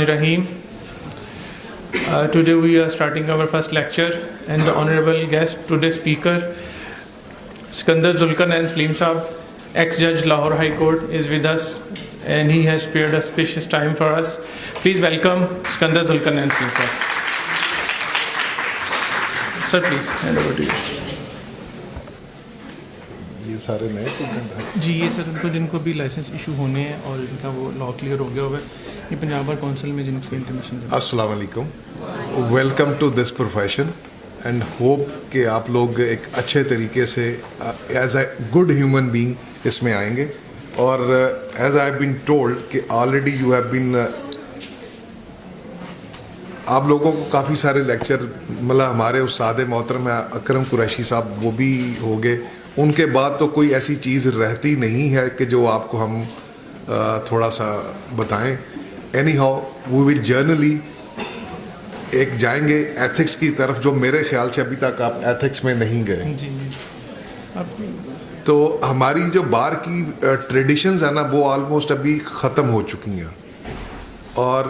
Rahim. Today we are starting our first lecture, and the honorable guest, today's speaker, Sikandar Zulkarnain Salim Saab, ex-judge Lahore High Court, is with us, and he has spared a spacious time for us. Please welcome Sikandar Zulkarnain Salim Saab. Sir, please hand over to you. ये सारे नए student हैं जी, ये sir उनको जिनको भी license issue होने हैं और जिनका वो लॉ क्लियर हो गया होगा, ये पंजाब बार काउंसिल में जिनसे इंटीमेशन। अस्सलाम वालेकुम, welcome to this profession and hope कि आप लोग एक अच्छे तरीके से as a good human being इसमें आएंगे। और as I have been told कि ऑलरेडी यू हैव बीन, आप लोगों को काफ़ी सारे लेक्चर, मतलब हमारे उस्ताद मोहतरम अकरम कुरैशी साहब वो भी हो गए, उनके बाद तो कोई ऐसी चीज़ रहती नहीं है कि जो आपको हम थोड़ा सा बताएं। Any how we will generally एक जाएंगे एथिक्स की तरफ, जो मेरे ख्याल से अभी तक आप एथिक्स में नहीं गए। तो हमारी जो बार की ट्रेडिशंस है ना, वो ऑलमोस्ट अभी ख़त्म हो चुकी हैं। और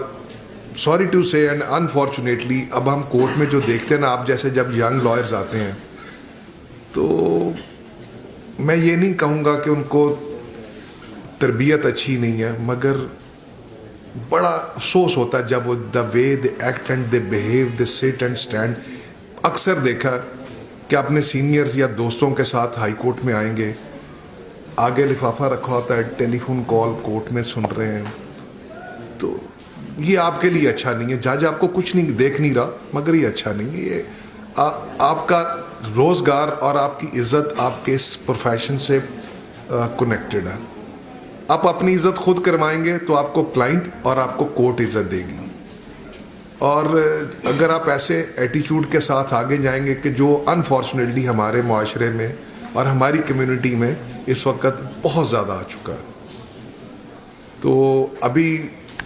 सॉरी टू से एंड अनफॉर्चुनेटली अब हम कोर्ट में जो देखते हैं ना, आप जैसे जब यंग लॉयर्स आते हैं तो मैं ये नहीं कहूँगा कि उनको तरबियत अच्छी नहीं है, मगर बड़ा अफसोस होता है जब वो the way they act and they behave, they sit and stand. अक्सर देखा कि अपने सीनियर्स या दोस्तों के साथ हाई कोर्ट में आएंगे, आगे लिफाफा रखा होता है, टेलीफोन कॉल कोर्ट में सुन रहे हैं। तो ये आपके लिए अच्छा नहीं है। जज आपको कुछ नहीं देख नहीं रहा, मगर ये अच्छा नहीं है। ये आपका रोज़गार और आपकी इज़्ज़त आपके इस प्रोफेशन से कनेक्टेड है। आप अपनी इज़्ज़त खुद करवाएंगे तो आपको क्लाइंट और आपको कोर्ट इज़्ज़त देगी। और अगर आप ऐसे एटीट्यूड के साथ आगे जाएंगे कि जो अनफॉर्चुनेटली हमारे माशरे में और हमारी कम्युनिटी में इस वक्त बहुत ज़्यादा आ चुका है। तो अभी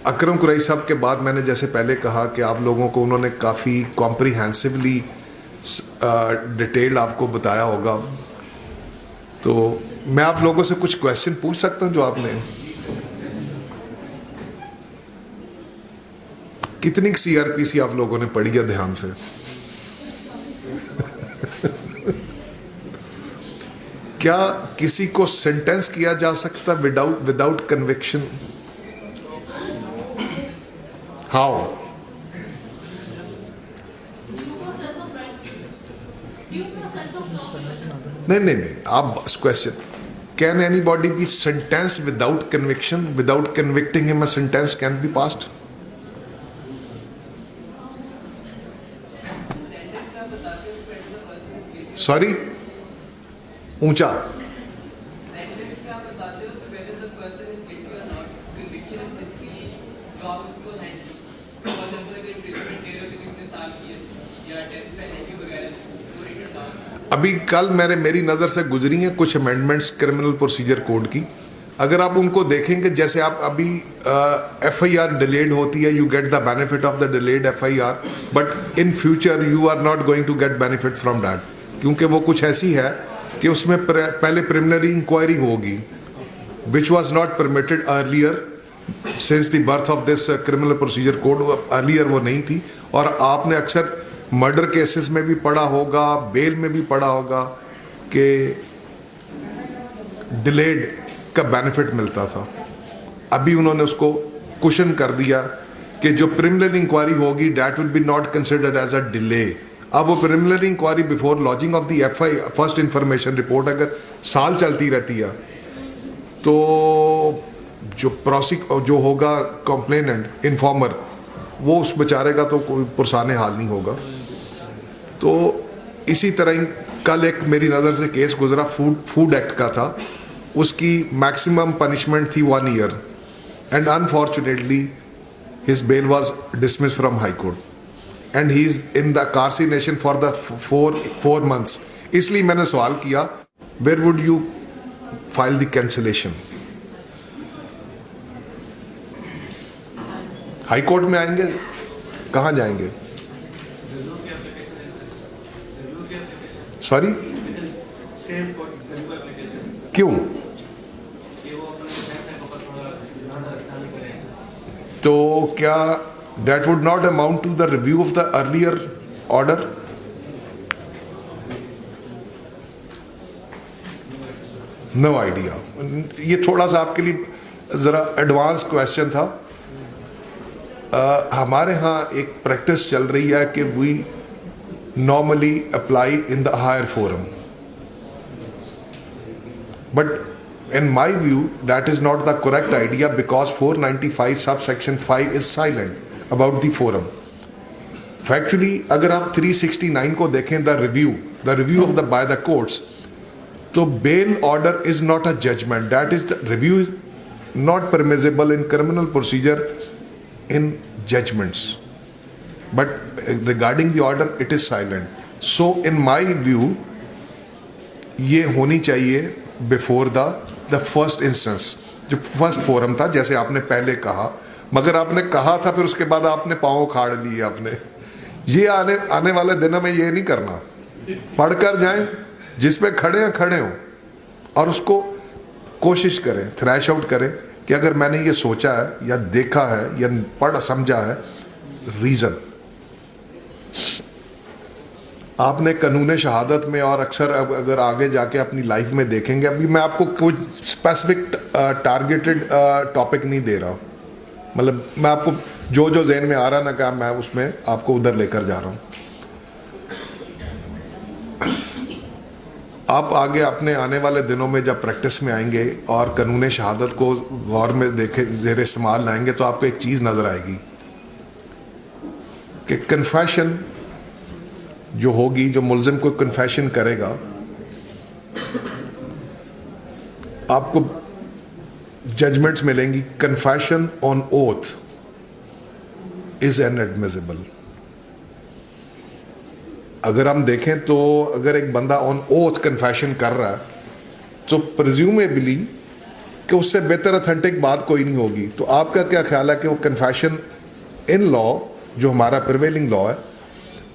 अकरम कुरैशी साहब के बाद मैंने जैसे पहले कहा कि आप लोगों को उन्होंने काफ़ी कॉम्प्रिहेंसिवली डिटेल आपको बताया होगा। तो मैं आप लोगों से कुछ क्वेश्चन पूछ सकता हूं जो आपने, कितनी सीआरपीसी आप लोगों ने पढ़ी है ध्यान से? क्या किसी को सेंटेंस किया जा सकता विदाउट कन्विक्शन? हाउ? नहीं, आप question, can anybody be sentence without conviction? Without convicting him a sentence can be passed? Sorry, ऊंचा। अभी कल मेरी नज़र से गुजरी हैं कुछ अमेंडमेंट्स क्रिमिनल प्रोसीजर कोड की। अगर आप उनको देखेंगे, जैसे आप अभी FIR डिलेड होती है, you get the benefit of the delayed FIR, but in future you are not going to get benefit from that, क्योंकि वो कुछ ऐसी है कि उसमें पहले प्रिलिमिनरी इंक्वायरी होगी, which was not permitted earlier since the birth of this criminal procedure code. Earlier वो नहीं थी। और आपने अक्सर मर्डर केसेस में भी पढ़ा होगा, बेल में भी पढ़ा होगा कि डिलेड का बेनिफिट मिलता था। अभी उन्होंने उसको कुशन कर दिया कि जो प्रिलिमिनरी इंक्वायरी होगी that will be not considered as a delay. अब वो preliminary inquiry before lodging of the FI first information report अगर साल चलती रहती है तो जो होगा कंप्लेनेंट इन्फॉर्मर, वो उस बेचारे का तो कोई पुरसाने हाल नहीं होगा। तो इसी तरह कल एक मेरी नज़र से केस गुजरा, फूड एक्ट का था, उसकी मैक्सिमम पनिशमेंट थी 1 year and unfortunately his bail was dismiss from high court and he is in the incarceration for the 4 months। इसलिए मैंने सवाल किया, where would you file the cancellation? High court में आएंगे? कहाँ जाएंगे? सॉरी, क्यों? तो क्या that would not amount to the review of the earlier order? No idea. ये थोड़ा सा आपके लिए ज़रा एडवांस क्वेश्चन था. हमारे यहाँ एक प्रैक्टिस चल रही है कि we normally apply in the higher forum. But in my view, that is not the correct idea because 495 subsection 5 is silent about the forum. Factually, अगर आप 369 को देखें, the review of the by the courts, तो bail order is not a judgment. That is the review is not permissible in criminal procedure in judgments. But regarding the order, it is silent. So in my view, ये होनी चाहिए before the first instance, जो first forum था, जैसे आपने पहले कहा. मगर आपने कहा था, फिर उसके बाद आपने पाँव उखाड़ लिए आपने. ये आने वाले दिनों में ये नहीं करना. पढ़कर जाएं, जिस पे खड़े हैं खड़े हों, और उसको कोशिश करें, थ्रैश आउट करें कि अगर मैंने ये सोचा है या देखा है या पढ़ समझा है, रीज़न. आपने कानून शहादत में और अक्सर अगर आगे जाके अपनी लाइफ में देखेंगे, अभी मैं आपको कुछ स्पेसिफिक टारगेटेड टॉपिक नहीं दे रहा, मतलब मैं आपको जो जो जहन में आ रहा ना क्या मैं उसमें आपको उधर लेकर जा रहा हूँ. आप आगे अपने आने वाले दिनों में जब प्रैक्टिस में आएंगे और कानून शहादत को गौर में देखे ज़ेर इस्तेमाल लाएंगे, तो आपको एक चीज़ नज़र आएगी कि कन्फेशन जो होगी, जो मुल्ज़िम को कन्फेशन करेगा, आपको जजमेंट्स मिलेंगी. Confession on oath is inadmissible. अगर हम देखें तो अगर एक बंदा ऑन ओथ कन्फेशन कर रहा है, तो प्रिज्यूमेबली कि उससे बेहतर ऑथेंटिक बात कोई नहीं होगी. तो आपका क्या ख्याल है कि वो कन्फेशन इन लॉ, जो हमारा प्रिवेलिंग लॉ है,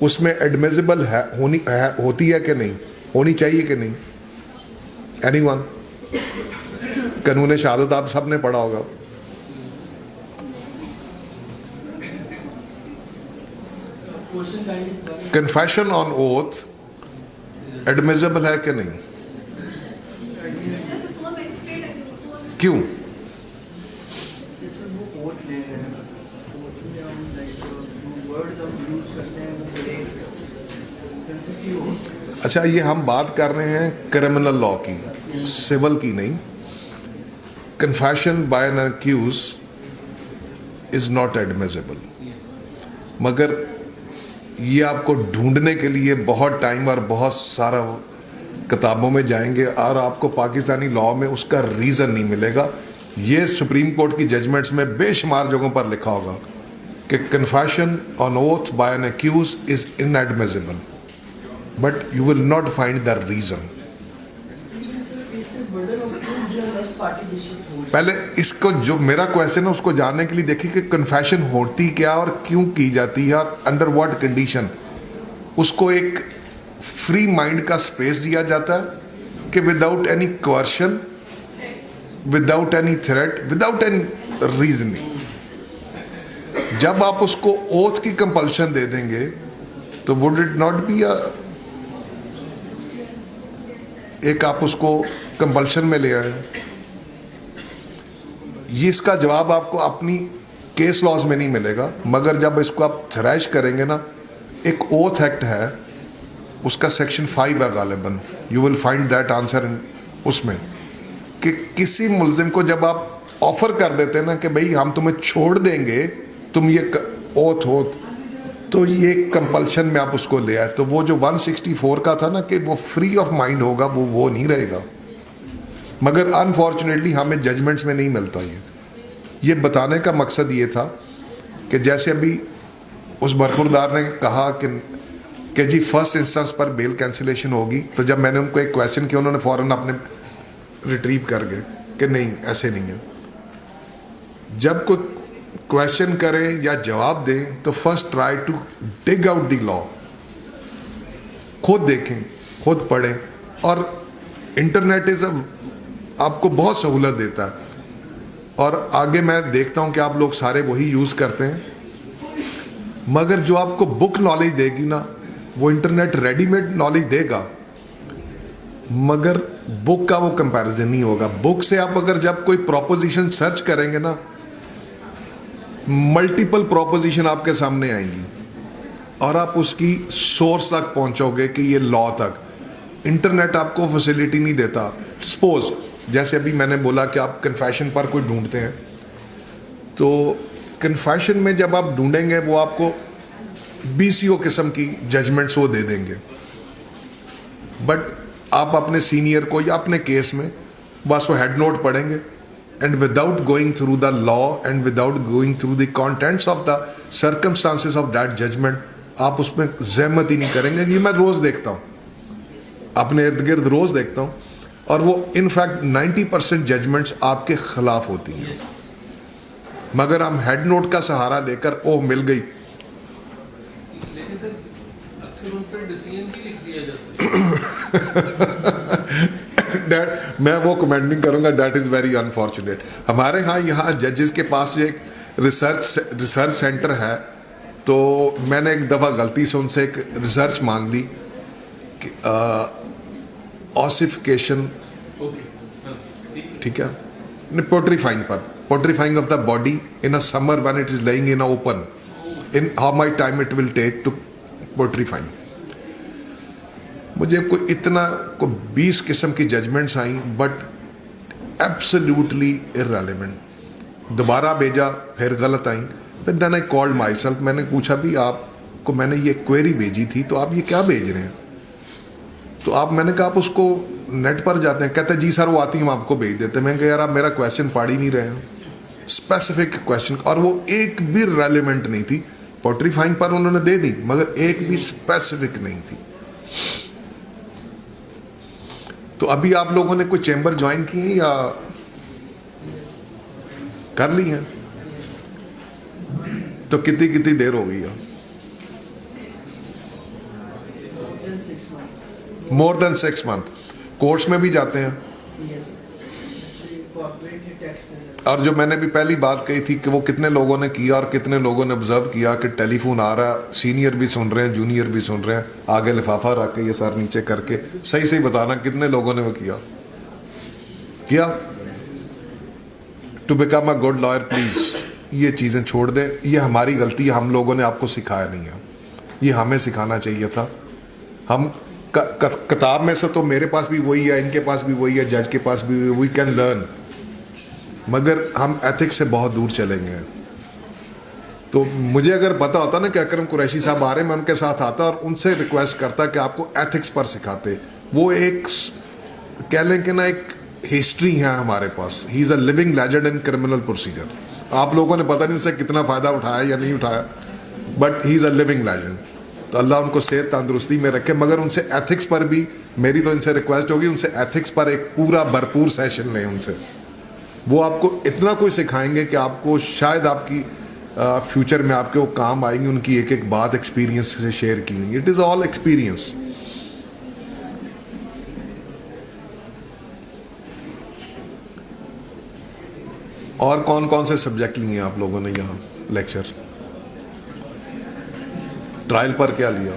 उसमें एडमिसिबल है, होती है कि नहीं, होनी चाहिए कि नहीं? एनीवन? कानून शहादत आप सब ने पढ़ा होगा. कन्फेशन ऑन ओथ एडमिसिबल है कि नहीं? क्यों? अच्छा, ये हम बात कर रहे हैं क्रिमिनल लॉ की, सिविल की नहीं. Confession by an accused is not admissible. मगर ये आपको ढूंढने के लिए बहुत टाइम और बहुत सारा किताबों में जाएंगे और आपको पाकिस्तानी लॉ में उसका रीज़न नहीं मिलेगा. ये सुप्रीम कोर्ट की जजमेंट्स में बेशुमार जगहों पर लिखा होगा कि confession on oath by an accused is inadmissible, but you will not find the reason. पहले इसको, जो मेरा क्वेश्चन है उसको जानने के लिए देखिए कि कन्फेशन होती क्या और क्यों की जाती है, अंडर व्हाट कंडीशन. उसको एक फ्री माइंड का स्पेस दिया जाता है कि without any question, without any threat, without any reasoning. जब आप उसको ओथ की कंपल्शन दे देंगे तो वुड इट नॉट बी एक आप उसको कंपल्शन में ले आए. ये इसका जवाब आपको अपनी केस लॉज में नहीं मिलेगा, मगर जब इसको आप थ्रैश करेंगे ना, एक ओथ एक्ट है, उसका सेक्शन 5 है गालिबन, you will find that answer in उसमें, कि किसी मुल्जिम को जब आप ऑफर कर देते हैं ना कि भाई हम तुम्हें छोड़ देंगे, तुम ये ओथ हो, तो ये कंपल्शन में आप उसको ले आए. तो वो जो 164 का था ना कि वो फ्री ऑफ माइंड होगा, वो नहीं रहेगा. मगर अनफॉर्चुनेटली हमें जजमेंट्स में नहीं मिलता. ये बताने का मकसद ये था कि जैसे अभी उस बरखुरदार ने कहा कि जी फर्स्ट इंस्टेंस पर बेल कैंसिलेशन होगी, तो जब मैंने उनको एक क्वेश्चन किया, उन्होंने फ़ौरन अपने रिट्रीव कर गए कि नहीं, ऐसे नहीं है. जब कोई क्वेश्चन करें या जवाब दें तो first try to dig out the law. खुद देखें, खुद पढ़ें. और इंटरनेट आपको बहुत सहूलत देता है, और आगे मैं देखता हूं कि आप लोग सारे वही यूज़ करते हैं, मगर जो आपको बुक नॉलेज देगी ना, वो इंटरनेट रेडीमेड नॉलेज देगा, मगर बुक का वो कंपैरिजन नहीं होगा। बुक से आप अगर जब कोई प्रोपोजिशन सर्च करेंगे ना, मल्टीपल प्रोपोजिशन आपके सामने आएंगी और आप उसकी सोर्स तक पहुंचोगे कि ये लॉ तक। इंटरनेट आपको फैसिलिटी नहीं देता। सपोज जैसे अभी मैंने बोला कि आप कन्फेशन पर कोई ढूंढते हैं, तो कन्फेशन में जब आप ढूंढेंगे वो आपको BCO किस्म की जजमेंट्स वो दे देंगे, बट आप अपने सीनियर को या अपने केस में बस वो हेड नोट पढ़ेंगे and without going through the law and without going through the contents of the circumstances of that judgment, आप उसमें जहमत ही नहीं करेंगे। ये मैं रोज देखता हूँ, अपने इर्द गिर्द रोज देखता हूँ, और वो इनफैक्ट 90% जजमेंट्स आपके खिलाफ होती हैं। मगर हम हेड नोट का सहारा लेकर ओह मिल गई, लेकिन सर अक्सर उन पर डिसीजन भी लिख दिया जाता है। मैं वो कमेंट नहीं करूंगा, डेट इज़ वेरी अनफॉर्चुनेट। हमारे यहाँ जजेस के पास जो एक रिसर्च सेंटर है, तो मैंने एक दफ़ा गलती से उनसे एक रिसर्च मांग ली कि ऑसिफिकेशन, ठीक है, पोट्रीफाइंग पर, putrefying of the body in a summer when it is laying in open, in how my time it will take to putrefying. मुझे कोई इतना को 20 किस्म की जजमेंट्स आई, बट एब्सोल्युटली इररेलेवेंट। दोबारा भेजा, फिर गलत आई। फिर then I called myself, मैंने पूछा भी आपको मैंने ये क्वेरी भेजी थी, तो आप ये क्या भेज रहे हैं? तो आप, मैंने कहा आप उसको नेट पर जाते हैं? कहते जी सर वो आती है, हम आपको भेज देते हैं। मैंने कहा यार आप मेरा क्वेश्चन पढ़ ही नहीं रहे हैं, स्पेसिफिक क्वेश्चन, और वो एक भी रेलिवेंट नहीं थी। पोट्रीफाइंग पर उन्होंने दे दी, मगर एक भी स्पेसिफिक नहीं थी। तो अभी आप लोगों ने कोई चैम्बर ज्वाइन की है या कर ली है? तो कितनी कितनी देर हो गई है? More than 6 month. कोर्स में भी जाते हैं? और जो मैंने भी पहली बात कही थी कि वो कितने लोगों ने किया और कितने लोगों ने ऑब्जर्व किया कि टेलीफोन आ रहा, सीनियर भी सुन रहे हैं, जूनियर भी सुन रहे हैं, आगे लिफाफा रख के ये सर नीचे करके, सही सही बताना कितने लोगों ने वो किया? To become a good lawyer please ये चीज़ें छोड़ दें। ये हमारी गलती है, हम लोगों ने आपको सिखाया नहीं है, ये हमें सिखाना चाहिए था। हम किताब में से तो मेरे पास भी वही है, इनके पास भी वही है, जज के पास भी वी कैन लर्न, मगर हम एथिक्स से बहुत दूर चले गए हैं। तो मुझे अगर पता होता ना कि अकरम कुरैशी साहब आ रहे हैं, मैं उनके साथ आता और उनसे रिक्वेस्ट करता कि आपको एथिक्स पर सिखाते। वो एक कह लें कि ना एक हिस्ट्री है हमारे पास। He is a living legend in criminal procedure. आप लोगों ने पता नहीं उनसे कितना फ़ायदा उठाया या नहीं उठाया, but he is a living legend. तो अल्लाह उनको सेहत तंदुरुस्ती में रखे। मगर उनसे एथिक्स पर भी मेरी तो इनसे रिक्वेस्ट होगी, उनसे एथिक्स पर एक पूरा भरपूर सेशन लें उनसे। वो आपको इतना कुछ सिखाएंगे कि आपको शायद आपकी फ्यूचर में आपके वो काम आएंगे। उनकी एक एक बात एक्सपीरियंस से शेयर की, इट इज़ ऑल एक्सपीरियंस। और कौन कौन से सब्जेक्ट लिए हैं आप लोगों ने यहाँ लेक्चर? ट्रायल पर क्या लिया?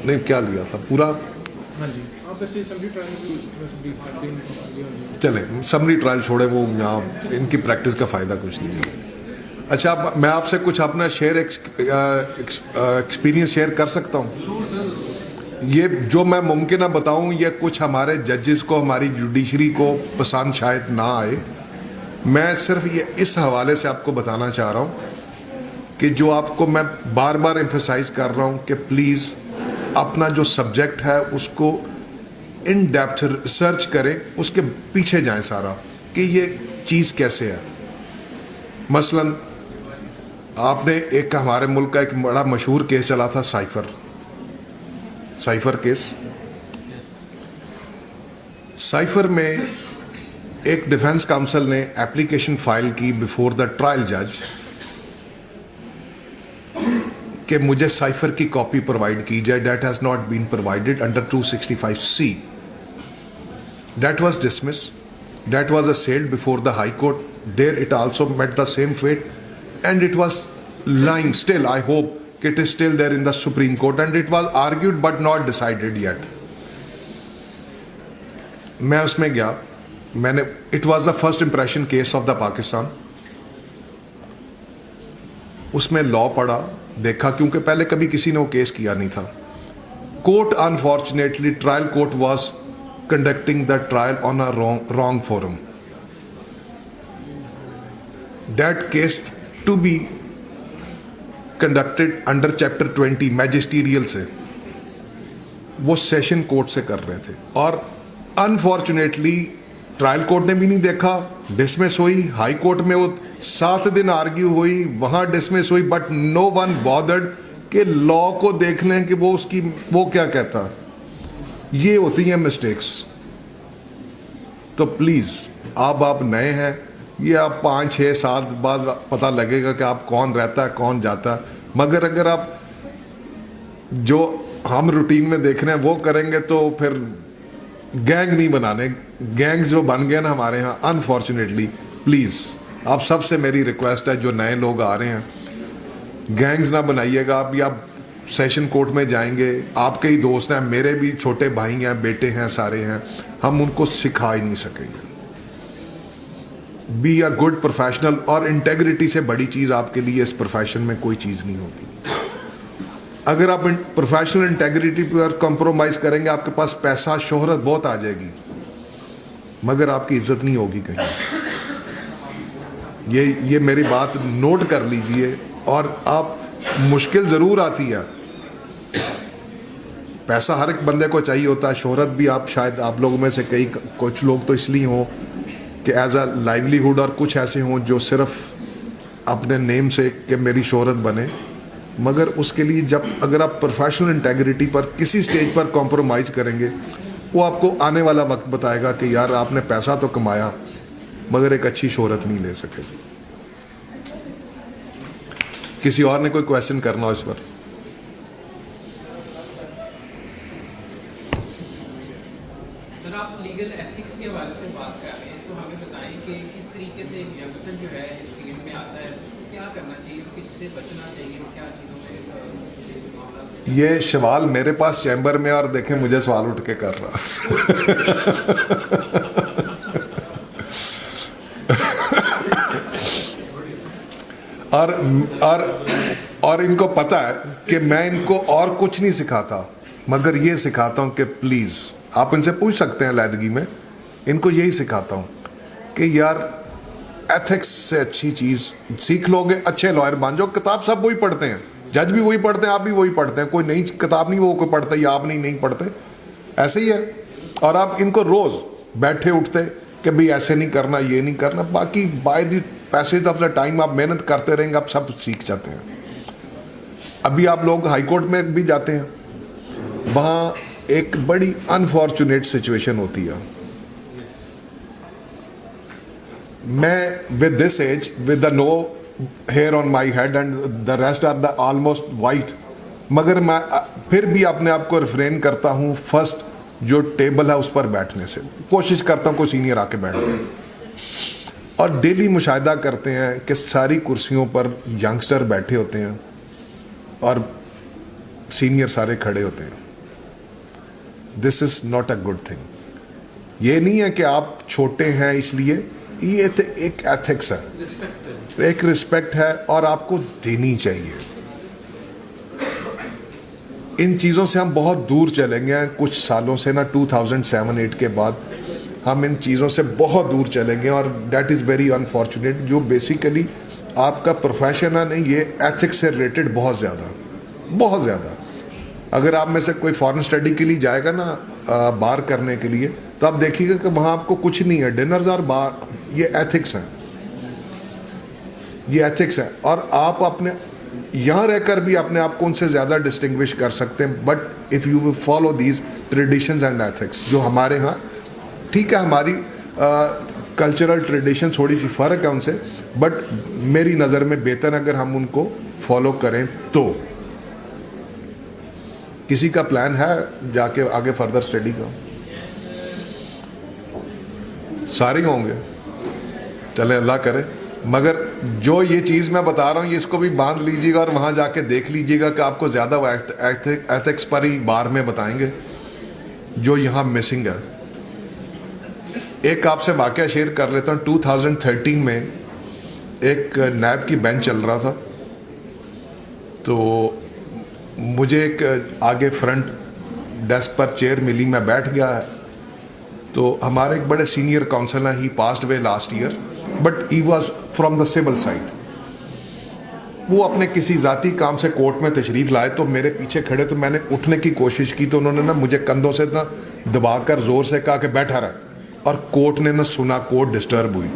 नहीं, क्या लिया था पूरा? चले समरी ट्रायल छोड़े, वो यहाँ इनकी प्रैक्टिस का फ़ायदा कुछ नहीं है। अच्छा, मैं आपसे कुछ अपना एक्सपीरियंस शेयर कर सकता हूँ? ये जो मैं मुमकिन है बताऊँ, ये कुछ हमारे जजेस को, हमारी जुडिशरी को पसंद शायद ना आए। मैं सिर्फ ये इस हवाले से आपको बताना चाह रहा हूँ कि जो आपको मैं बार बार एम्फेसाइज कर रहा हूँ कि प्लीज़ अपना जो सब्जेक्ट है उसको इन डेप्थ रिसर्च करें, उसके पीछे जाएं सारा कि ये चीज़ कैसे है। मसलन आपने एक हमारे मुल्क का एक बड़ा मशहूर केस चला था, साइफर केस। साइफर में एक डिफेंस काउंसिल ने एप्लीकेशन फाइल की बिफोर द ट्रायल जज कि मुझे साइफर की कॉपी प्रोवाइड की जाए। That has not been provided under 265C। That was dismissed. That was assailed before the High Court. There it also met the same fate, and it was lying still. I hope it is still there in the Supreme Court, and it was argued but not decided yet. मैं उसमें गया, मैंने it was the first impression case of the Pakistan. उसमें law पढ़ा, देखा, क्योंकि पहले कभी किसी ने वो केस किया नहीं था. Court, unfortunately, trial court was conducting the trial on a wrong forum. That case to be conducted under chapter 20 magisterial से वो सेशन कोर्ट से कर रहे थे, और अनफॉर्चुनेटली ट्रायल कोर्ट ने भी नहीं देखा, डिसमिस हुई. हाई कोर्ट में वो 7 दिन आर्ग्यू हुई, वहां डिसमिस हुई, बट नो वन बॉदर्ड कि लॉ को देख लें कि वो उसकी वो क्या कहता. ये होती हैं मिस्टेक्स. तो प्लीज़ आप नए हैं, ये आप 5, 6, 7 बाद पता लगेगा कि आप कौन रहता है कौन जाता है. मगर अगर आप जो हम रूटीन में देख रहे हैं वो करेंगे तो फिर गैंग नहीं बनाने. गैंग्स जो बन गए ना हमारे यहाँ, अनफॉर्चुनेटली, प्लीज़ आप सबसे मेरी रिक्वेस्ट है, जो नए लोग आ रहे हैं, गैंग्स ना बनाइएगा आप. या सेशन कोर्ट में जाएंगे, आपके ही दोस्त हैं, मेरे भी छोटे भाई हैं, बेटे हैं, सारे हैं, हम उनको सिखा ही नहीं सकेंगे. बी अ गुड प्रोफेशनल, और इंटेग्रिटी से बड़ी चीज़ आपके लिए इस प्रोफेशन में कोई चीज़ नहीं होगी. अगर आप प्रोफेशनल इंटेग्रिटी पर कॉम्प्रोमाइज़ करेंगे, आपके पास पैसा शोहरत बहुत आ जाएगी, मगर आपकी इज्जत नहीं होगी कहीं. ये मेरी बात नोट कर लीजिए. और आप, मुश्किल ज़रूर आती है, पैसा हर एक बंदे को चाहिए होता है, शोहरत भी. आप शायद आप लोगों में से कुछ लोग तो इसलिए हों कि एज अ लाइवलीहुड, और कुछ ऐसे हों जो सिर्फ अपने नेम से कि मेरी शोहरत बने. मगर उसके लिए जब अगर आप प्रोफेशनल इंटेग्रिटी पर किसी स्टेज पर कॉम्प्रोमाइज़ करेंगे, वो आपको आने वाला वक्त बताएगा कि यार आपने पैसा तो कमाया मगर एक अच्छी शोहरत नहीं ले सके. किसी और ने कोई क्वेश्चन करना हो इस पर? सर, आप लीगल एथिक्स के हवाले से बात कर रहे हैं, तो हमें बताएं कि किस तरीके से एक यंगस्टर जो है इस फील्ड में आता है, उसको क्या करना चाहिए, किससे बचना चाहिए, क्या चीज़ों से मामला. ये सवाल मेरे पास चैम्बर में, और देखें मुझे सवाल उठ के कर रहा. और इनको पता है कि मैं इनको और कुछ नहीं सिखाता, मगर ये सिखाता हूँ कि प्लीज़, आप इनसे पूछ सकते हैं लैदगी में, इनको यही सिखाता हूँ कि यार एथिक्स से अच्छी चीज़ सीख लोगे, अच्छे लॉयर बन जाओ. किताब सब वही पढ़ते हैं, जज भी वही पढ़ते हैं, आप भी वही पढ़ते हैं, कोई नई किताब नहीं वो कोई पढ़ते या आप नहीं पढ़ते, ऐसे ही है. और आप इनको रोज़ बैठे उठते कि भाई ऐसे नहीं करना, ये नहीं करना, बाकी by the passage of the time आप मेहनत करते रहेंगे, आप सब सीख जाते हैं. अभी आप लोग हाई कोर्ट में भी जाते हैं, वहाँ एक बड़ी अनफॉर्चुनेट सिचुएशन होती है. मैं with this age, with the no hair on my head and the rest are the almost white, मगर मैं फिर भी अपने आप को रिफ्रेन करता हूँ फर्स्ट जो टेबल है उस पर बैठने से. कोशिश करता हूँ कोई सीनियर आके बैठ जाए. और डेली मुशाहिदा करते हैं कि सारी कुर्सियों पर यंगस्टर बैठे होते हैं और सीनियर सारे खड़े होते हैं. This is not a good thing. ये नहीं है कि आप छोटे हैं इसलिए, ये एक एथिक्स है, एक रिस्पेक्ट है, और आपको देनी चाहिए. इन चीज़ों से हम बहुत दूर चले गए हैं कुछ सालों से ना. 2007-8 के बाद हम इन चीज़ों से बहुत दूर चले गए, और डैट इज़ वेरी अनफॉर्चुनेट. जो बेसिकली आपका प्रोफेशन है नहीं, ये एथिक्स से रिलेटेड बहुत ज़्यादा. अगर आप में से कोई फॉरेन स्टडी के लिए जाएगा ना, बार करने के लिए, तो आप देखिएगा कि वहाँ आपको कुछ नहीं है, डिनर्स और बार, ये एथिक्स हैं, ये एथिक्स है. और आप अपने यहाँ रहकर भी अपने आप को उनसे ज़्यादा डिस्टिंग्विश कर सकते हैं. But if you will follow these traditions and ethics जो हमारे यहाँ, ठीक है, हमारी कल्चरल ट्रेडिशन थोड़ी सी फ़र्क है उनसे, बट मेरी नज़र में बेहतर अगर हम उनको फॉलो करें तो. किसी का प्लान है जाके आगे फर्दर स्टडी का? सारे होंगे, चले अल्लाह करे। मगर जो ये चीज़ मैं बता रहा हूँ, ये इसको भी बांध लीजिएगा और वहाँ जाके देख लीजिएगा कि आपको ज़्यादा एथिक्स पर ही बार में बताएंगे जो यहाँ मिसिंग है। एक आपसे वाकया शेयर कर लेता हूँ। 2013 में एक नैब की बेंच चल रहा था, तो मुझे एक आगे फ्रंट डेस्क पर चेयर मिली, मैं बैठ गया। तो हमारे एक बड़े senior counsellor, he passed away last year, but he was from the civil side. वो अपने किसी ज़ाती काम से कोर्ट में तशरीफ़ लाए, तो मेरे पीछे खड़े, तो मैंने उठने की कोशिश की, तो उन्होंने ना मुझे कंधों से ना दबाकर ज़ोर से कहा कि बैठा रहा, और कोर्ट ने ना सुना, कोर्ट डिस्टर्ब हुई।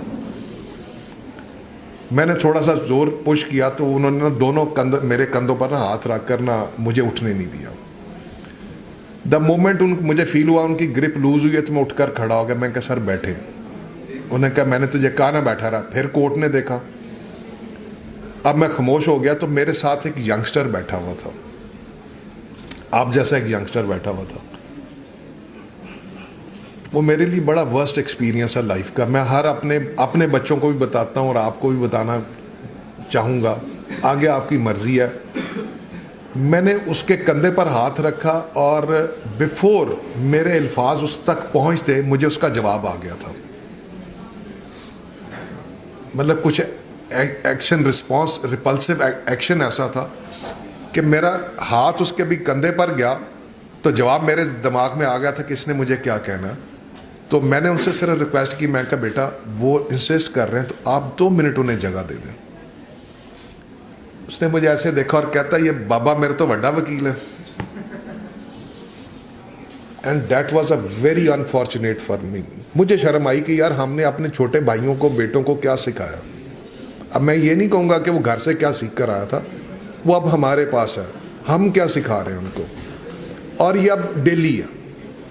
मैंने थोड़ा सा ज़ोर पुश किया, तो उन्होंने ना दोनों मेरे कंधों पर ना हाथ रख कर ना मुझे उठने नहीं दिया। द मोमेंट मुझे फील हुआ उनकी ग्रिप लूज हुई है, तो मैं उठकर खड़ा हो गया। मैं कहा सर बैठे। उन्होंने कहा मैंने तुझे कहा ना बैठा रहा। फिर कोर्ट ने देखा, अब मैं खामोश हो गया। तो मेरे साथ एक यंगस्टर बैठा हुआ था, आप जैसा एक यंगस्टर बैठा हुआ था। वो मेरे लिए बड़ा वर्स्ट एक्सपीरियंस है लाइफ का। मैं हर अपने बच्चों को भी बताता हूँ और आपको भी बताना चाहूँगा, आगे आपकी मर्जी है। मैंने उसके कंधे पर हाथ रखा और बिफोर मेरे अल्फाज उस तक पहुँचते मुझे उसका जवाब आ गया था। मतलब कुछ एक्शन रिस्पॉन्स, रिपल्सिव एक्शन ऐसा था कि मेरा हाथ उसके भी कंधे पर गया, तो जवाब मेरे दिमाग में आ गया था कि इसने मुझे क्या कहना है। तो मैंने उनसे सिर्फ रिक्वेस्ट की, मैं कहा बेटा वो इंसिस्ट कर रहे हैं तो आप 2 मिनट उन्हें जगह दे दें। उसने मुझे ऐसे देखा और कहता ये बाबा मेरे तो बड़ा वकील है। And that was a very unfortunate for me. मुझे शर्म आई कि यार हमने अपने छोटे भाइयों को, बेटों को क्या सिखाया। अब मैं ये नहीं कहूँगा कि वो घर से क्या सीख कर आया था, वो अब हमारे पास है, हम क्या सिखा रहे हैं उनको। और ये अब डेली है,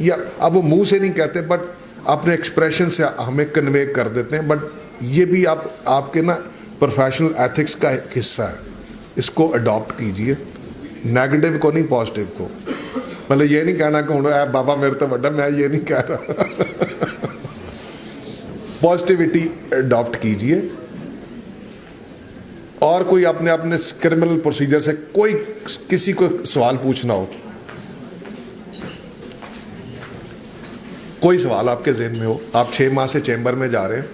या अब वो मुंह से नहीं कहते बट अपने एक्सप्रेशन से हमें कन्वे कर देते हैं। बट ये भी आपके ना प्रोफेशनल एथिक्स का एक हिस्सा है, इसको अडॉप्ट कीजिए, नेगेटिव को नहीं पॉजिटिव को। मतलब ये नहीं कहना कि हूँ बाबा मेरे तो बड़ा, मैं ये नहीं कह रहा। पॉजिटिविटी अडॉप्ट कीजिए। और कोई अपने क्रिमिनल प्रोसीजर से कोई किसी को सवाल पूछना हो, कोई सवाल आपके जहन में हो, आप 6 माह से चैम्बर में जा रहे हैं,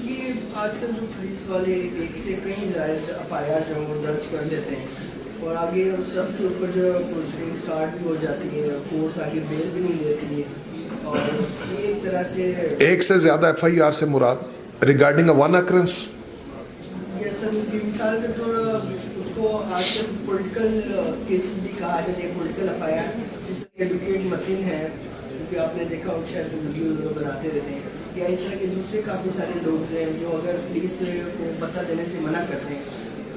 ये आजकल जो पुलिस वाले एक से कई ज़्यादा एफआईआर जो वो दर्ज कर लेते हैं और आगे उस शख्स के ऊपर जो प्रोसीडिंग स्टार्ट भी हो जाती है, कोर्ट आगे बेल भी नहीं देती है। और ये एक तरह से एक से ज़्यादा एफआईआर से मुराद रिगार्डिंग अ वन अकरेंस। ये सब की मिसाल के तौर उसको आजकल पॉलिटिकल केसेस भी कहा जाता है, पॉलिटिकल एफआईआर। जिस तरह एडवोकेट मतीन है, क्योंकि आपने देखा हो शायद वीडियो बनाते रहते हैं, या इस तरह के दूसरे काफ़ी सारे लोग हैं जो अगर पुलिस को पता देने से मना करते हैं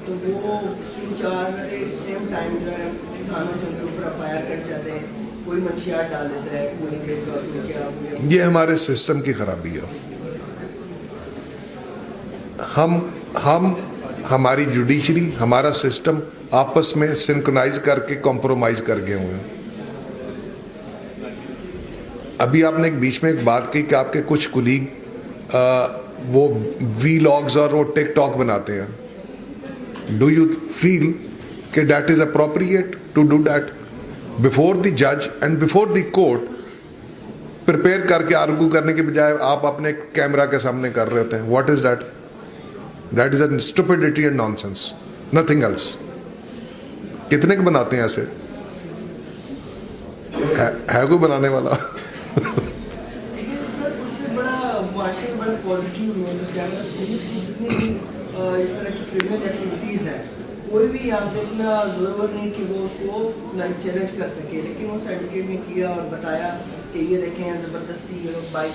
तो वो 3-4 सेम टाइम जो है थानों से उनके ऊपर एफआईआर कर जाते हैं। कोई मंशियात डाल देता है, कोई ये हमारे सिस्टम की खराबी है। हम हमारी जुडिशरी, हमारा सिस्टम आपस में सिंक्रोनाइज करके कॉम्प्रोमाइज़ कर गए हुए हैं। अभी आपने एक बीच में एक बात की कि आपके कुछ कुलीग वो वीलॉग्स और वो टिकटॉक बनाते हैं। डू यू फील कि that is appropriate to do that before the जज and before the court? Prepare करके आर्गू करने के बजाय आप अपने कैमरा के सामने कर रहे होते हैं। What is that? That is a stupidity and nonsense, nothing else. कितने के बनाते हैं ऐसे? है कोई बनाने वाला? लेकिन सर उससे बड़ा माशरे बड़ा पॉजिटिव रोल उसके अंदर पुलिस की जितनी भी इस तरह की क्रिमिनल एक्टिविटीज़ हैं, कोई भी यहाँ पे इतना ज़रूर नहीं कि वो उसको लाइक चैलेंज कर सके। लेकिन उस एडवोकेट ने किया और बताया कि ये देखें ज़बरदस्ती ये लोग बाइक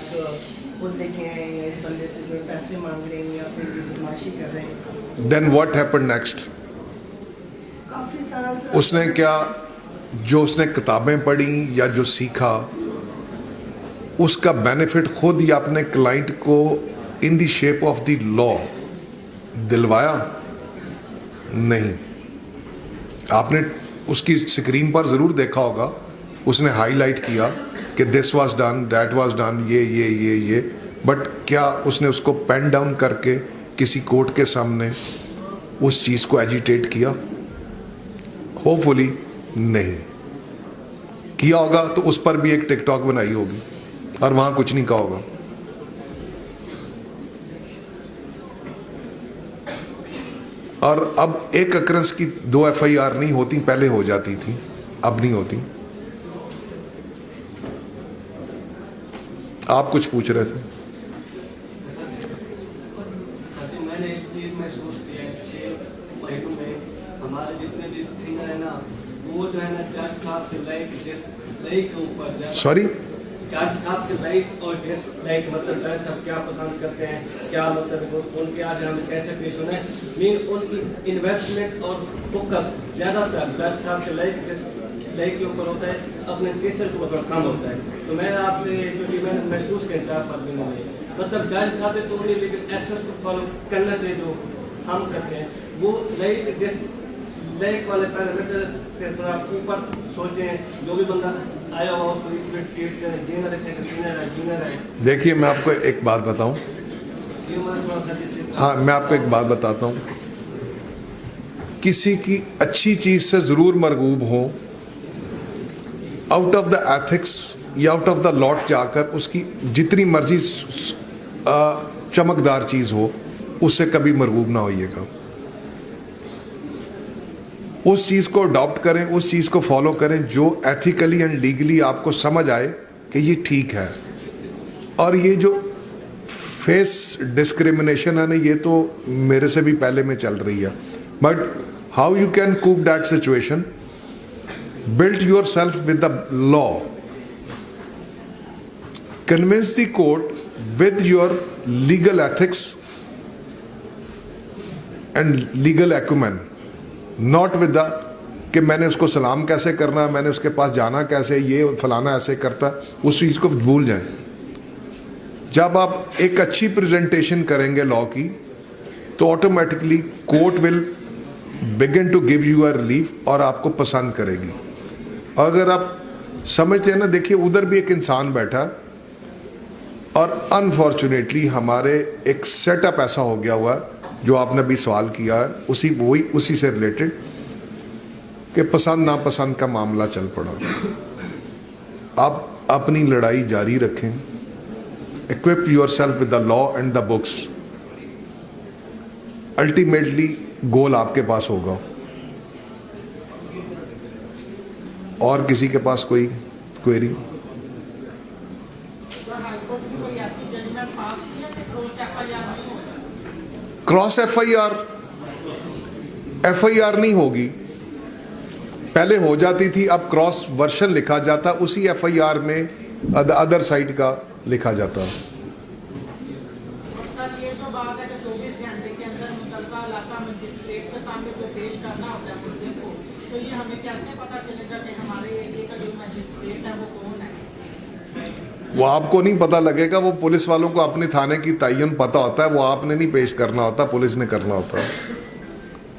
खुद लेके आए हैं, इस बंदे से जो है पैसे मांग रहे हैं या फिर बदमाशी कर रहे हैं। Then what happened next? काफ़ी सारा उसने क्या, जो उसने किताबें पढ़ी या जो सीखा, उसका बेनिफिट खुद या अपने क्लाइंट को in the shape of the law दिलवाया? नहीं। आपने उसकी स्क्रीन पर ज़रूर देखा होगा, उसने हाईलाइट किया कि this was done, that was done, ये, बट क्या उसने उसको पेन डाउन करके किसी कोर्ट के सामने उस चीज़ को एजिटेट किया? होपफुली नहीं किया होगा तो उस पर भी एक टिकटॉक बनाई होगी और वहाँ कुछ नहीं कहा होगा। और अब एक अक्रंस की 2 FIR नहीं होती, पहले हो जाती थी, अब नहीं होती। आप कुछ पूछ रहे थे? मैंने एक चीज महसूस की है 6 महीनों में हमारे जितने भी सीनियर है ना, वो जो है ना जज साहब के लाइक के ऊपर, सॉरी, जज साहब के लाइक और लाइक मतलब जज साहब क्या पसंद करते हैं, क्या मतलब उनके आज हम कैसे पेश होना है, मीन उनकी इन्वेस्टमेंट और फोकस ज़्यादातर जज साहब के लाइक के ऊपर होता है, अपने केसेस के ऊपर कम होता है। तो मैं आपसे क्योंकि मैंने महसूस किया पदवी में, मतलब जज साहब तो उन्हें लेकिन एक्सेस को फॉलो करना चाहिए जो हम करते हैं, वो लाइक वाले पैरामीटर से थोड़ा ऊपर सोचें, जो भी बंदा आया हुआ उसको ट्रीट करें, जीना रखें, जीना रहे। देखिए मैं आपको एक बात बताऊं, ये मैं थोड़ा सा जैसे हाँ मैं आपको एक बात बताता हूं, किसी की अच्छी चीज़ से ज़रूर मरगूब हो, आउट ऑफ द एथिक्स या आउट ऑफ द लॉट जाकर उसकी जितनी मर्जी चमकदार चीज़ हो उससे कभी मरगूब ना होइएगा। उस चीज़ को अडॉप्ट करें, उस चीज़ को फॉलो करें जो एथिकली एंड लीगली आपको समझ आए कि ये ठीक है। और ये जो फेस डिस्क्रिमिनेशन है ना, ये तो मेरे से भी पहले में चल रही है, but how you can cope that situation, build yourself with the law, convince the court with your legal ethics and legal acumen, not with the कि मैंने उसको सलाम कैसे करना, मैंने उसके पास जाना कैसे, ये फलाना ऐसे करता, उस चीज़ को भूल जाएं। जब आप एक अच्छी प्रेजेंटेशन करेंगे लॉ की तो automatically court will begin to give you a relief और आपको पसंद करेगी। अगर आप समझते हैं ना, देखिए उधर भी एक इंसान बैठा और अनफॉर्चुनेटली हमारे एक सेटअप ऐसा हो गया हुआ है जो आपने भी सवाल किया है, उसी से रिलेटेड कि पसंद नापसंद का मामला चल पड़ा। आप अपनी लड़ाई जारी रखें, equip yourself with the law and the books, ultimately goal आपके पास होगा। और किसी के पास कोई क्वेरी? क्रॉस FIR नहीं होगी, पहले हो जाती थी, अब क्रॉस वर्शन लिखा जाता, उसी FIR में अदर साइड का लिखा जाता। वो आपको नहीं पता लगेगा, वो पुलिस वालों को अपने थाने की तयन पता होता है, वो आपने नहीं पेश करना होता, पुलिस ने करना होता है।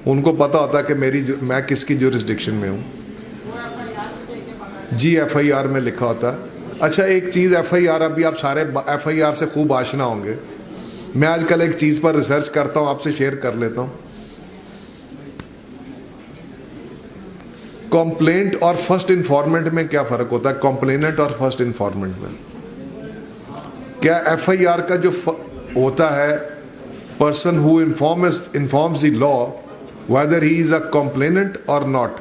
उनको पता होता है कि मैं किसकी जुरिस्डिक्शन में हूँ। जी FIR में लिखा होता है। अच्छा एक चीज़ FIR, अभी आप सारे FIR से खूब आशना होंगे, मैं आजकल एक चीज़ पर रिसर्च करता हूँ, आपसे शेयर कर लेता हूँ। कंप्लेंट और फर्स्ट इन्फॉर्मेंट में क्या फ़र्क होता है? कंप्लेनेंट और फर्स्ट इन्फॉर्मेंट में क्या FIR का जो होता है, person who informs the law weather he is a complainant और नॉट।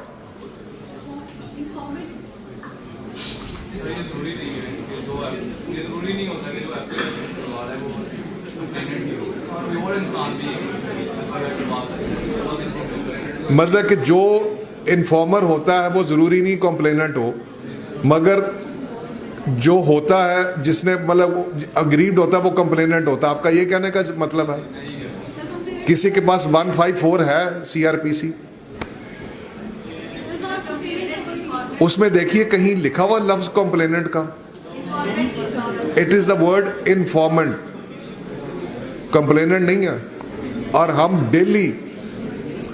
मतलब कि जो इन्फॉर्मर होता है वो ज़रूरी नहीं कंप्लेनेंट हो, मगर जो होता है जिसने मतलब अग्रीड होता है वो कंप्लेनेंट होता है। आपका ये कहने का मतलब है किसी के पास 154 है CRPC, उसमें देखिए कहीं लिखा हुआ लफ्ज कंप्लेनेंट का, it is the word informant, complainant नहीं है। और हम डेली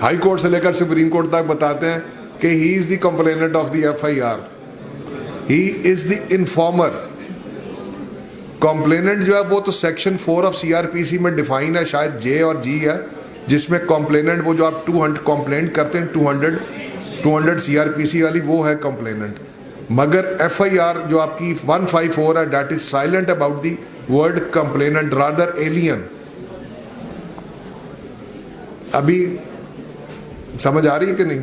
हाई कोर्ट से लेकर सुप्रीम कोर्ट तक बताते हैं कि he is the complainant of the FIR। He is the informer. कॉम्प्लेनेंट जो है वो तो सेक्शन 4 ऑफ CRPC में डिफाइन है, शायद J और G है, जिसमें कॉम्प्लेनेंट वो जो आप 200 कंप्लेंट करते हैं 200 CRPC वाली, वो है कॉम्प्लेनेंट। मगर FIR जो आपकी 154 है, that is silent about the word complainant, rather alien. अभी समझ आ रही है कि नहीं,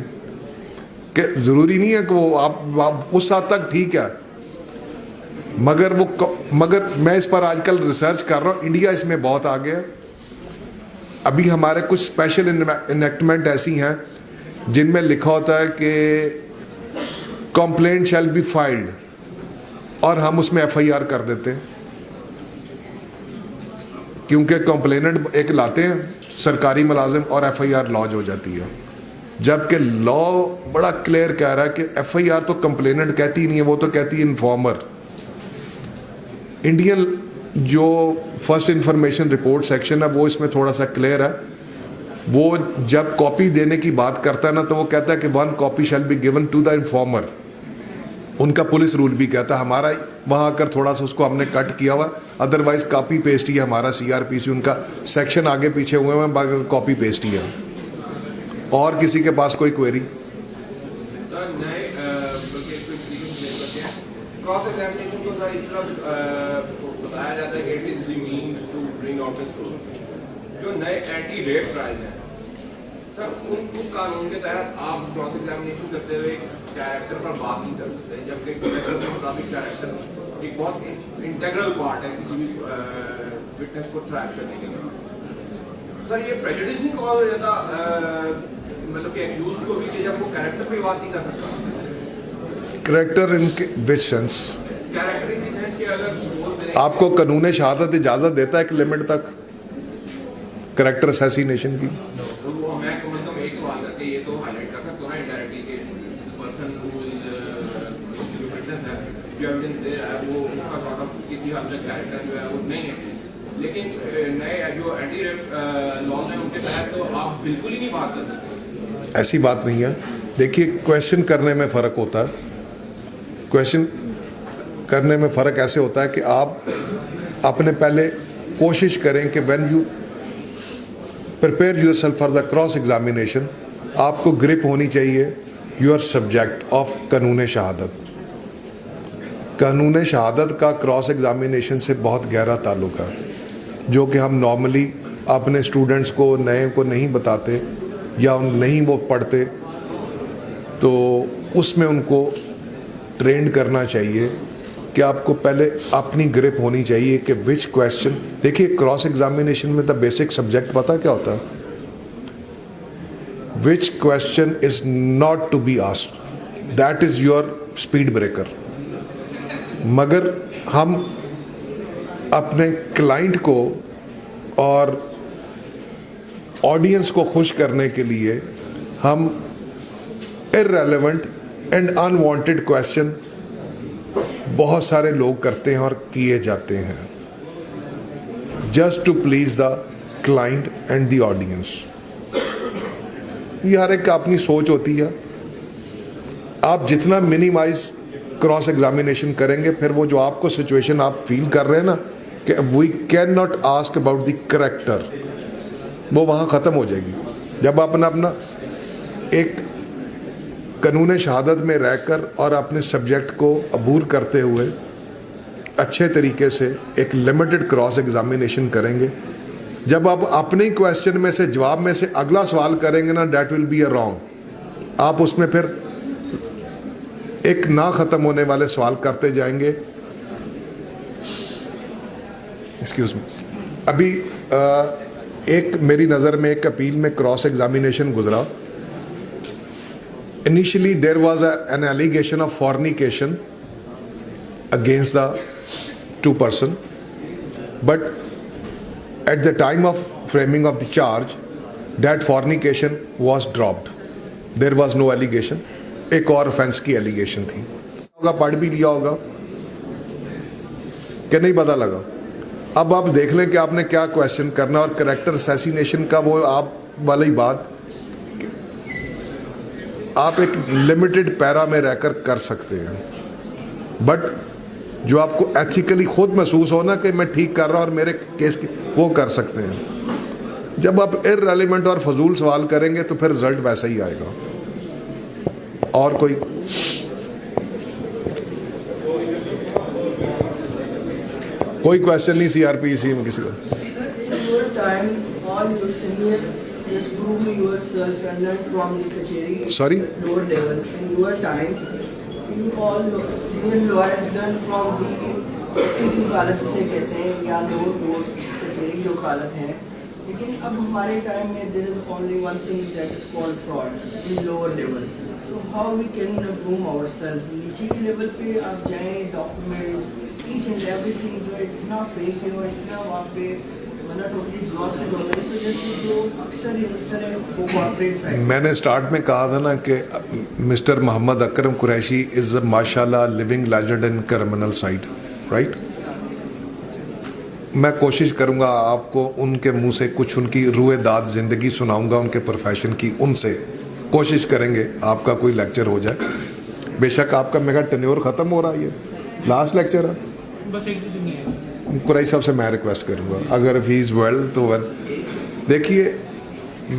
कि जरूरी नहीं है कि वो आप उस हद तक ठीक है, मगर मैं इस पर आजकल रिसर्च कर रहा हूँ, इंडिया इसमें बहुत आगे है। अभी हमारे कुछ स्पेशल इनेक्टमेंट ऐसी हैं जिनमें लिखा होता है कि कंप्लेंट शैल बी फाइल्ड, और हम उसमें FIR कर देते हैं, क्योंकि कंप्लेनेंट एक लाते हैं सरकारी मुलाजिम और FIR लॉज हो जाती है। जबकि लॉ बड़ा क्लियर कह रहा है कि FIR तो कंप्लेनेंट कहती नहीं है, वो तो कहती है इन्फॉर्मर। इंडियन जो फर्स्ट इंफॉर्मेशन रिपोर्ट सेक्शन है वो इसमें थोड़ा सा क्लियर है। वो जब कॉपी देने की बात करता है ना, तो वो कहता है कि 1 copy shall be given to the informer. उनका पुलिस रूल भी कहता है, हमारा वहाँ आकर थोड़ा सा उसको हमने कट किया हुआ, अदरवाइज कॉपी पेस्ट ही है हमारा CRPC, उनका सेक्शन आगे पीछे हुए हैं, मगर कॉपी पेस्ट ही है। और किसी के पास कोई क्वेरी? क्रॉस एग्जामिनेशन को सर इस तरह बताया जाता है कि it is the means to bring out the truth. जो नए एंटी रेप ट्रायल हैं सर, उन कानून के तहत आप क्रॉस एग्जामिनेशन करते हुए कैरेक्टर पर बात नहीं कर सकते, जबकि कैरेक्टर के मुताबिक कैरेक्टर एक बहुत इंटीग्रल पार्ट है किसी भी विटनेस को ट्रैक करने के लिए। सर ये प्रेजुडिस नहीं कॉज हो जाता, मतलब कि एक्यूज को भी, जब वो कैरेक्टर पे बात नहीं कर सकता? Character in which sense? Character in sense कि अगर आपको कानून शहादत इजाजत देता है एक लिमिट तक करेक्टर असैसिनेशन की। वो मैं मतलब एक सवाल करके ये तो हाईलाइट कर सकता हूँ ना इनडायरेक्टली कि पर्सन हु इज विटनेस है, जो एविडेंस दे रहा है, वो उसका सॉर्ट ऑफ किसी हद तक कैरेक्टर जो है वो नहीं है। लेकिन नए जो एंटी रेप लॉज हैं उनके तहत तो आप बिल्कुल ही नहीं बात कर सकते। ऐसी बात नहीं है। देखिए, क्वेश्चन करने में फ़र्क होता है। क्वेश्चन करने में फ़र्क ऐसे होता है कि आप अपने पहले कोशिश करें कि when you prepare yourself for the cross examination, आपको ग्रिप होनी चाहिए योर सब्जेक्ट ऑफ कानून शहादत। कानून शहादत का क्रॉस एग्जामिनेशन से बहुत गहरा ताल्लुक है, जो कि हम नॉर्मली अपने स्टूडेंट्स को, नए को नहीं बताते या नहीं वो पढ़ते, तो उसमें उनको ट्रेंड करना चाहिए कि आपको पहले अपनी ग्रिप होनी चाहिए कि विच क्वेश्चन। देखिए, क्रॉस एग्जामिनेशन में द बेसिक सब्जेक्ट पता क्या होता है? Which question is not to be asked, that is your speed breaker. मगर हम अपने क्लाइंट को और ऑडियंस को खुश करने के लिए हम इररेलेवेंट एंड अनवांटेड क्वेश्चन बहुत सारे लोग करते हैं और किए जाते हैं, just to please the client and the audience. ये हर एक अपनी सोच होती है। आप जितना मिनिमाइज क्रॉस एग्जामिनेशन करेंगे, फिर वो जो आपको सिचुएशन आप फील कर रहे हैं ना कि we can not ask about the character, वो वहाँ ख़त्म हो जाएगी। जब आप अपना एक कानून शहादत में रहकर और अपने सब्जेक्ट को अबूर करते हुए अच्छे तरीके से एक लिमिटेड क्रॉस एग्जामिनेशन करेंगे, जब आप अपने ही क्वेश्चन में से जवाब में से अगला सवाल करेंगे ना, that will be a wrong. आप उसमें फिर एक ना ख़त्म होने वाले सवाल करते जाएंगे। एक्सक्यूज मी, अभी एक मेरी नज़र में एक अपील में क्रॉस एग्जामिनेशन गुजरा। Initially there was an allegation of fornication against the two person, but at the time of framing of the charge that fornication was dropped, there was no allegation। एक और offence की allegation थी। होगा, पढ़ भी लिया होगा कि नहीं पता लगा। अब आप देख लें कि आपने क्या क्वेश्चन करना, और कैरेक्टर असैसिनेशन का वो आप वाली बात आप एक लिमिटेड पैरा में रहकर कर सकते हैं। बट जो आपको एथिकली खुद महसूस हो ना कि मैं ठीक कर रहा हूँ और मेरे केस की, वो कर सकते हैं। जब आप इररेलेवेंट और फजूल सवाल करेंगे तो फिर रिजल्ट वैसा ही आएगा। और कोई क्वेश्चन नहीं सीआरपीसी में किसी को? In your time, all your seniors just groom yourself and learn from the kacheri. Sorry? Lower level. In your time, you all senior lawyers learn from the वकालत जिसे कहते हैं या लोअर कोर्स कचहरी की वकालत है। लेकिन अब हमारे टाइम में there is only one thing that is called fraud in lower level. So how we can groom ourselves? नीचे की लेवल पे आप जाएं, डॉक्यूमेंट्स each and everything जो इतना फेक है और इतना वहाँ पे मतलब टोटली एग्जॉस्टेड हो गए, इस वजह से जो अक्सर यंगस्टर है वो कॉर्पोरेट साइड। मैंने स्टार्ट में कहा था ना कि mister Mohammad Akram Qureshi is a माशाल्लाह living legend in criminal side, right. मैं कोशिश करूंगा आपको उनके मुंह से कुछ उनकी रुएदाद ज़िंदगी सुनाऊंगा, उनके प्रोफेशन की, उनसे कोशिश करेंगे आपका कोई लेक्चर हो जाए। बेशक आपका मेगा टेन्योर ख़त्म हो रहा है, ये लास्ट लेक्चर है। बस एक दिन ही है। कुरैशी साहब से मैं रिक्वेस्ट करूंगा अगर ही इज़ वेल तो वेल। देखिए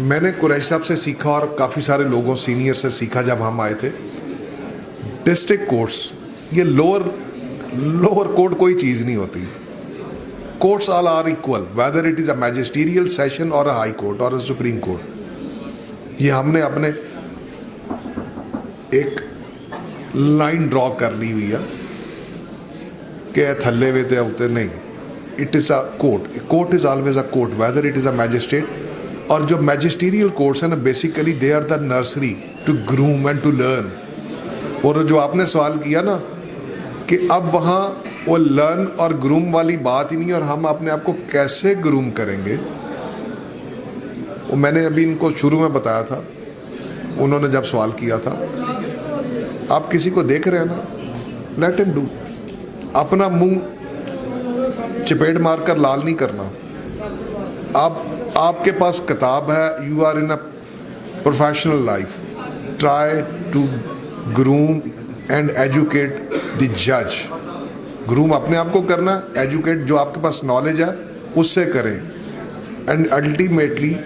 मैंने कुरैशी साहब से सीखा और काफ़ी सारे लोगों सीनियर से सीखा जब हम आए थे। डिस्ट्रिक्ट कोर्ट्स, ये लोअर कोर्ट कोई चीज़ नहीं होती। Courts all are equal whether it is a magisterial session और अ हाई कोर्ट और अ सुप्रीम कोर्ट। ये हमने अपने एक लाइन ड्रॉ कर ली हुई है कि थल्ले वे ते उते नहीं। It is a court is always a court whether it is a magistrate. और जो मैजिस्टीरियल कोर्ट्स हैं ना basically they are the nursery to groom and to learn. और जो आपने सवाल किया ना कि अब वहाँ वो लर्न और ग्रूम वाली बात ही नहीं, और हम अपने आप को कैसे ग्रूम करेंगे वो मैंने अभी इनको शुरू में बताया था, उन्होंने जब सवाल किया था। आप किसी को देख रहे हैं ना, लेट हिम डू। अपना मुंह चपेट मारकर लाल नहीं करना। आपके पास किताब है, you are in a professional life, try to groom and educate the जज। ग्रूम अपने आप को करना, एजुकेट जो आपके पास नॉलेज है उससे करें, and ultimately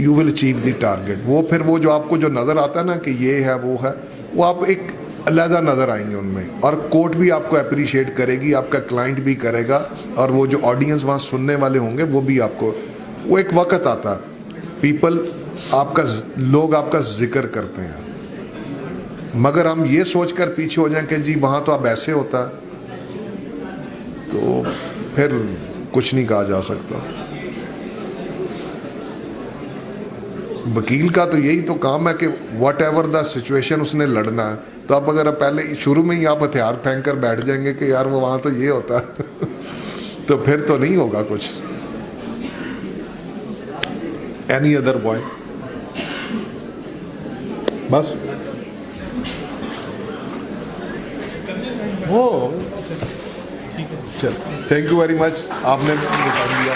you will achieve the target. वो फिर वो जो आपको जो नज़र आता है ना कि ये है वो है, वो आप एक अलहदा नज़र आएंगे उनमें। और कोर्ट भी आपको अप्रिशिएट करेगी, आपका क्लाइंट भी करेगा, और वो जो ऑडियंस वहाँ सुनने वाले होंगे वो भी आपको, वो एक वक्त आता है लोग आपका जिक्र करते हैं। मगर हम ये सोचकर पीछे हो जाएं कि जी वहाँ तो अब ऐसे होता है, तो फिर कुछ नहीं कहा जा सकता। वकील का तो यही तो काम है कि वट एवर द सिचुएशन उसने लड़ना है। तो अब अगर पहले शुरू में ही आप हथियार फेंक कर बैठ जाएंगे कि यार वो वहाँ तो ये होता है तो फिर तो नहीं होगा कुछ। Any other boy? बस हो, चल, थैंक यू वेरी मच, आपने बता दिया।